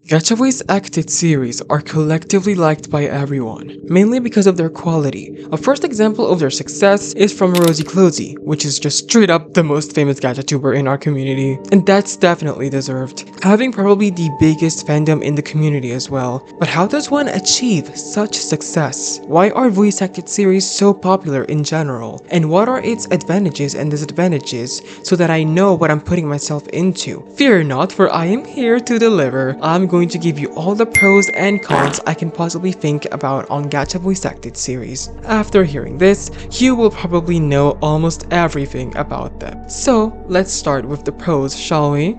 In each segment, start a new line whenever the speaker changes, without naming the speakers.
Gacha voice acted series are collectively liked by everyone, mainly because of their quality. A first example of their success is from Rosie Closey, which is just straight up the most famous Gachatuber in our community, and that's definitely deserved, having probably the biggest fandom in the community as well. But how does one achieve such success? Why are voice acted series so popular in general? And what are its advantages and disadvantages so that I know what I'm putting myself into? Fear not, for I am here to deliver. I'm going to give you all the pros and cons I can possibly think about on Gacha voice acted series. After hearing this, you will probably know almost everything about them. So let's start with the pros, shall we?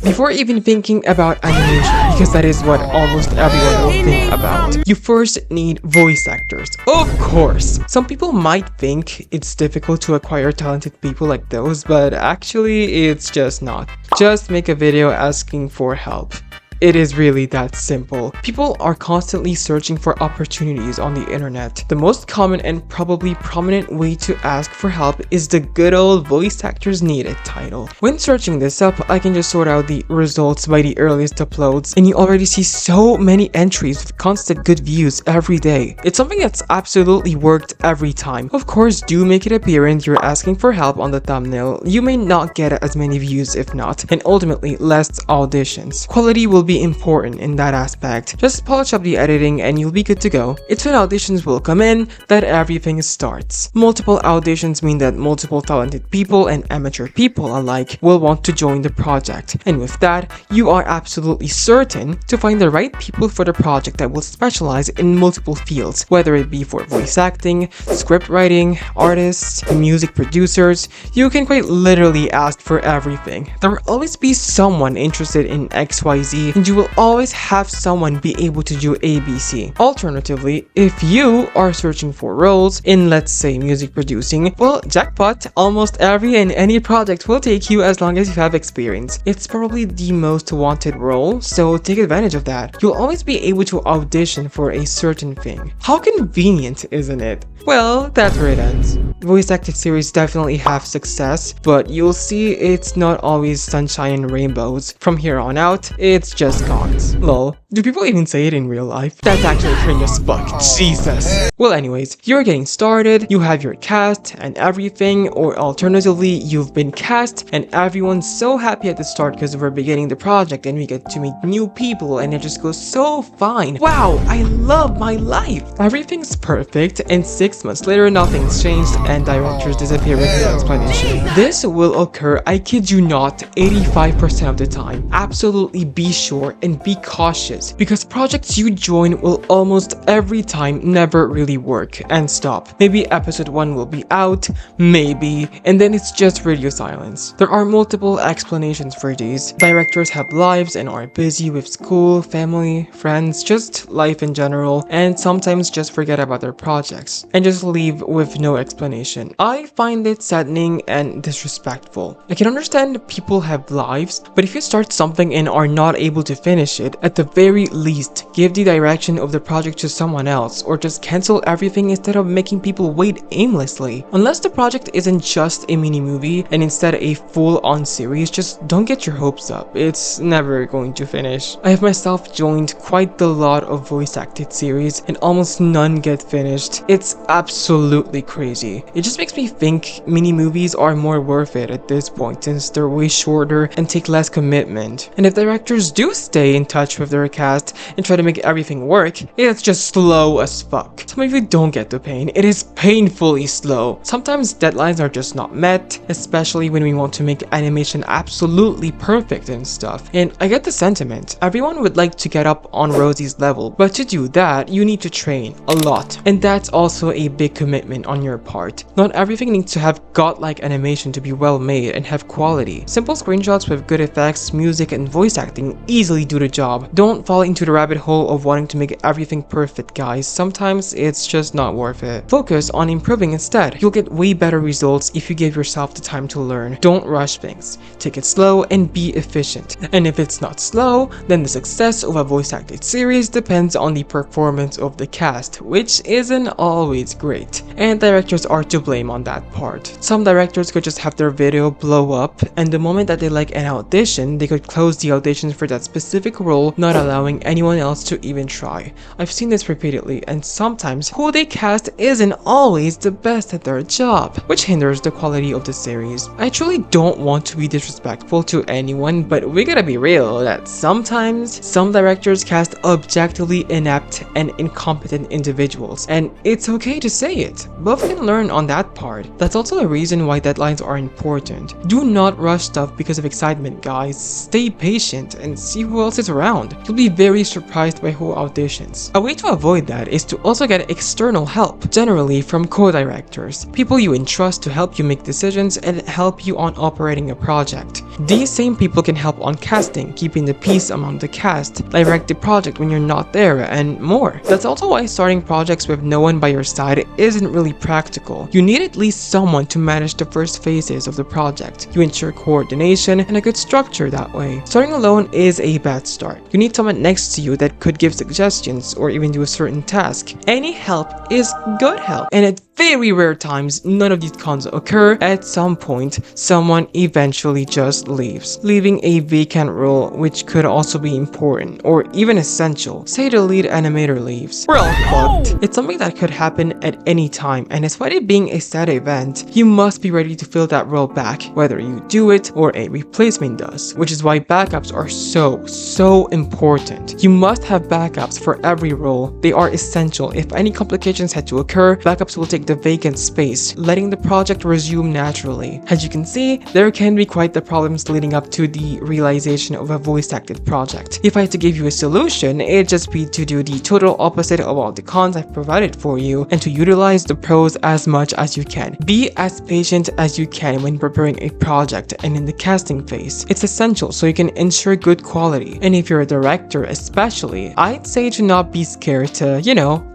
Before even thinking about animation, because that is what almost everyone will think about, you first need voice actors. Of course! Some people might think it's difficult to acquire talented people like those, but actually it's just not. Just make a video asking for help. It is really that simple. People are constantly searching for opportunities on the internet. The most common and probably prominent way to ask for help is the good old voice actors needed title. When searching this up, I can just sort out the results by the earliest uploads, and you already see so many entries with constant good views every day. It's something that's absolutely worked every time. Of course, do make it apparent you're asking for help on the thumbnail. You may not get as many views if not, and ultimately less auditions. Quality will be important in that aspect. Just polish up the editing and you'll be good to go. It's when auditions will come in that everything starts. Multiple auditions mean that multiple talented people and amateur people alike will want to join the project, and with that, you are absolutely certain to find the right people for the project that will specialize in multiple fields, whether it be for voice acting, script writing, artists, music producers. You can quite literally ask for everything. There will always be someone interested in XYZ, and you will always have someone be able to do ABC. Alternatively, if you are searching for roles in, let's say, music producing, well, jackpot, almost every and any project will take you as long as you have experience. It's probably the most wanted role, so take advantage of that. You'll always be able to audition for a certain thing. How convenient, isn't it? Well, that's where it ends. Voice acted series definitely have success, but you'll see it's not always sunshine and rainbows. From here on out, it's just cons. Lol. Do people even say it in real life? That's actually cringe as fuck. Jesus. Well, anyways, you're getting started, you have your cast and everything, or alternatively, you've been cast and everyone's so happy at the start because we're beginning the project and we get to meet new people and it just goes so fine. Wow, I love my life. Everything's perfect, and 6 months later, nothing's changed and directors disappear with no explanation. This will occur, I kid you not, 85% of the time. Absolutely be sure and be cautious, because projects you join will almost every time never really work and stop. Maybe episode 1 will be out, maybe, and then it's just radio silence. There are multiple explanations for these. Directors have lives and are busy with school, family, friends, just life in general, and sometimes just forget about their projects and just leave with no explanation. I find it saddening and disrespectful. I can understand people have lives, but if you start something and are not able to finish it, at the very least, give the direction of the project to someone else, or just cancel everything instead of making people wait aimlessly. Unless the project isn't just a mini movie and instead a full-on series, just don't get your hopes up. It's never going to finish. I have myself joined quite a lot of voice acted series and almost none get finished. It's absolutely crazy. It just makes me think mini movies are more worth it at this point, since they're way shorter and take less commitment. And if directors do stay in touch with their cast and try to make everything work, it's just slow as fuck. Some of you don't get the pain. It is painfully slow. Sometimes deadlines are just not met, especially when we want to make animation absolutely perfect and stuff. And I get the sentiment. Everyone would like to get up on Rosie's level, but to do that, you need to train a lot. And that's also a big commitment on your part. Not everything needs to have godlike animation to be well made and have quality. Simple screenshots with good effects, music, and voice acting easily do the job. Don't fall into the rabbit hole of wanting to make everything perfect, guys. Sometimes it's just not worth it. Focus on improving instead. You'll get way better results if you give yourself the time to learn. Don't rush things. Take it slow and be efficient. And if it's not slow, then the success of a voice-acted series depends on the performance of the cast, which isn't always great. And directors are to blame on that part. Some directors could just have their video blow up, and the moment that they like an audition, they could close the auditions for that specific role, not allowing anyone else to even try. I've seen this repeatedly, and sometimes who they cast isn't always the best at their job, which hinders the quality of the series. I truly don't want to be disrespectful to anyone, but we gotta be real that sometimes some directors cast objectively inept and incompetent individuals, and it's okay to say it. Both can learn on that part. That's also a reason why deadlines are important. Do not rush stuff because of excitement, guys. Stay patient and see who else is around. You'll be very surprised by who auditions. A way to avoid that is to also get external help, generally from co-directors, people you entrust to help you make decisions and help you on operating a project. These same people can help on casting, keeping the peace among the cast, direct the project when you're not there, and more. That's also why starting projects with no one by your side isn't really practical. You need at least someone to manage the first phases of the project. You ensure coordination and a good structure that way. Starting alone is a bad start. You need someone next to you that could give suggestions or even do a certain task. Any help is good help, and at very rare times, none of these cons occur. At some point, someone eventually just leaves, leaving a vacant role, which could also be important or even essential. Say the lead animator leaves. We're all fucked. It's something that could happen at any time, and despite it being a sad event, you must be ready to fill that role back, whether you do it or a replacement does, which is why backups are so important. You must have backups for every role. They are essential. If any complications had to occur, backups will take the vacant space, letting the project resume naturally. As you can see, there can be quite the problems leading up to the realization of a voice-acted project. If I had to give you a solution, it'd just be to do the total opposite of all the cons I've provided for you and to utilize the pros as much as you can. Be as patient as you can when preparing a project and in the casting phase. It's essential so you can ensure good quality. And if you're a director especially, I'd say to not be scared to,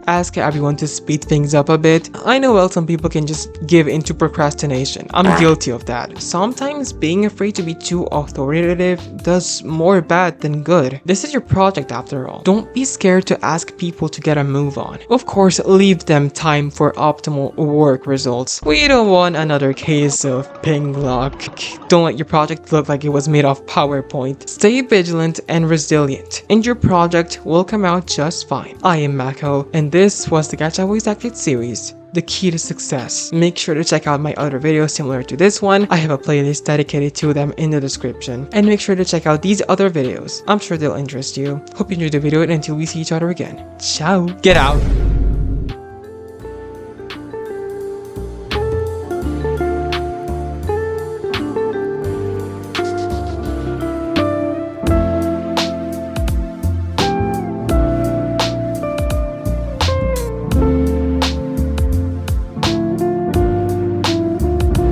ask everyone to speed things up a bit. I know, well, some people can just give into procrastination. I'm guilty of that. Sometimes being afraid to be too authoritative does more bad than good. This is your project after all. Don't be scared to ask people to get a move on. Of course, leave them time for optimal work results. We don't want another case of ping luck. Don't let your project look like it was made off PowerPoint. Stay vigilant and resilient, and your project will come out just fine. I am Mako, and this was the Gacha voice-acted series, The Key to Success. Make sure to check out my other videos similar to this one. I have a playlist dedicated to them in the description. And make sure to check out these other videos. I'm sure they'll interest you. Hope you enjoyed the video, and until we see each other again. Ciao! Get out!